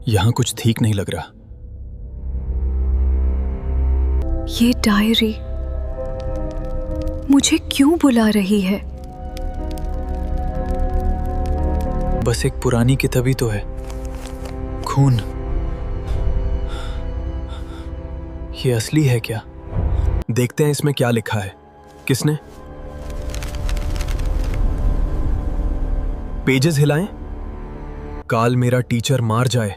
यहाँ कुछ ठीक नहीं लग रहा। ये डायरी मुझे क्यों बुला रही है? बस एक पुरानी किताब ही तो है। खून, ये असली है क्या? देखते हैं इसमें क्या लिखा है। किसने? पेजेस हिलाएं। काल मेरा टीचर मार जाए।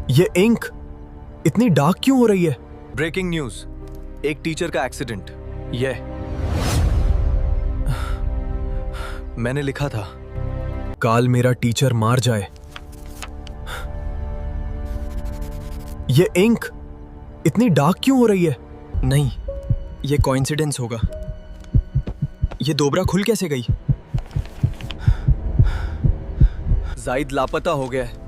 ये इंक इतनी डार्क क्यों हो रही है? ब्रेकिंग न्यूज, एक टीचर का एक्सीडेंट। मैंने लिखा था, काल मेरा टीचर मार जाए। ये इंक इतनी डार्क क्यों हो रही है? नहीं, ये कोइंसिडेंस होगा। ये दोबरा खुल कैसे गई? जाहिद लापता हो गया है।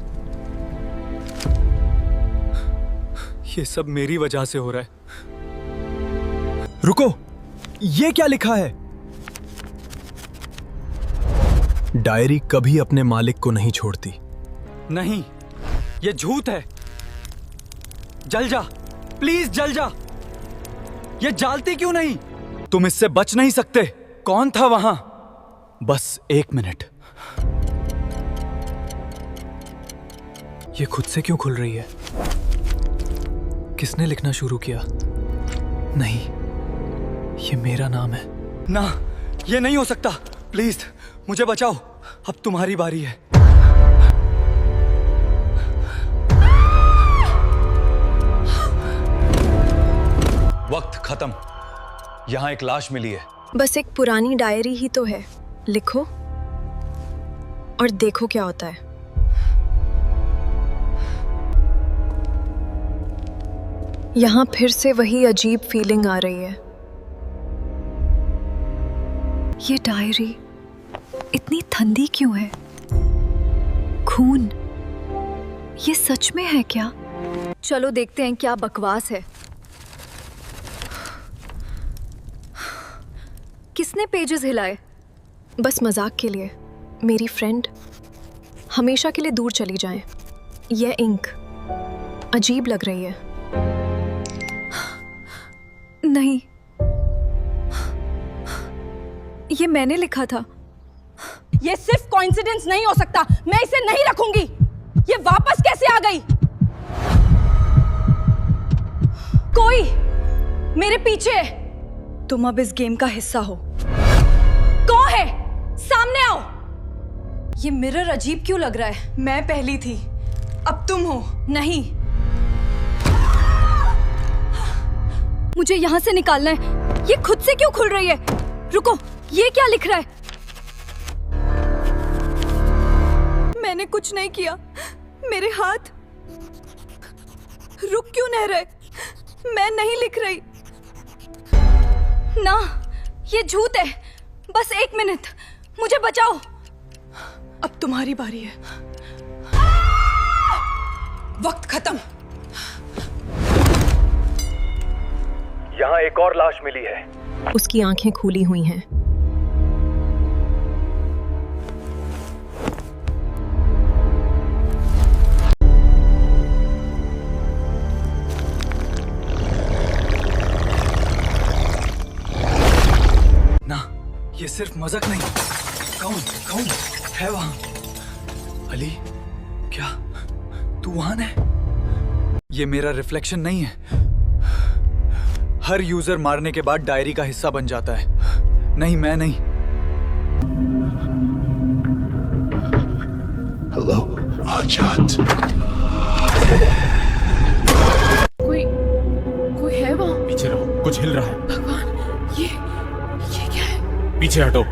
ये सब मेरी वजह से हो रहा है। रुको, ये क्या लिखा है? डायरी कभी अपने मालिक को नहीं छोड़ती। नहीं, ये झूठ है। जल जा, प्लीज जल जा। ये जलती क्यों नहीं? तुम इससे बच नहीं सकते। कौन था वहां? बस 1 मिनट। ये खुद से क्यों खुल रही है? किसने लिखना शुरू किया? नहीं, ये मेरा नाम है। ना, ये नहीं हो सकता। प्लीज मुझे बचाओ। अब तुम्हारी बारी है। वक्त खत्म। यहां एक लाश मिली है। बस एक पुरानी डायरी ही तो है। लिखो और देखो क्या होता है। यहाँ फिर से वही अजीब फीलिंग आ रही है। ये डायरी इतनी ठंडी क्यों है? खून, ये सच में है क्या? चलो देखते हैं क्या बकवास है। किसने पेजेस हिलाए? बस मजाक के लिए। मेरी फ्रेंड हमेशा के लिए दूर चली जाए। यह इंक अजीब लग रही है। नहीं, ये मैंने लिखा था। ये सिर्फ कोइंसिडेंस नहीं हो सकता। मैं इसे नहीं रखूंगी। ये वापस कैसे आ गई? कोई मेरे पीछे है। तुम अब इस गेम का हिस्सा हो। कौन है? सामने आओ। ये मिरर अजीब क्यों लग रहा है? मैं पहली थी, अब तुम हो। नहीं, मुझे यहां से निकालना है। ये खुद से क्यों खुल रही है? रुको, ये क्या लिख रहा है? मैंने कुछ नहीं किया। मेरे हाथ रुक क्यों नहीं रहे? मैं नहीं लिख रही। ना, ये झूठ है। बस 1 मिनट, मुझे बचाओ। अब तुम्हारी बारी है। वक्त खत्म। यहाँ एक और लाश मिली है। उसकी आंखें खुली हुई हैं। ना, ये सिर्फ मजाक नहीं। कौन है वहां? अली, क्या तू वहां है? ये मेरा रिफ्लेक्शन नहीं है। हर यूजर मारने के बाद डायरी का हिस्सा बन जाता है। नहीं, मैं नहीं। हेलो आजाद। कोई है वहां? पीछे रहो, कुछ हिल रहा है। भगवान, ये क्या है? पीछे हटो।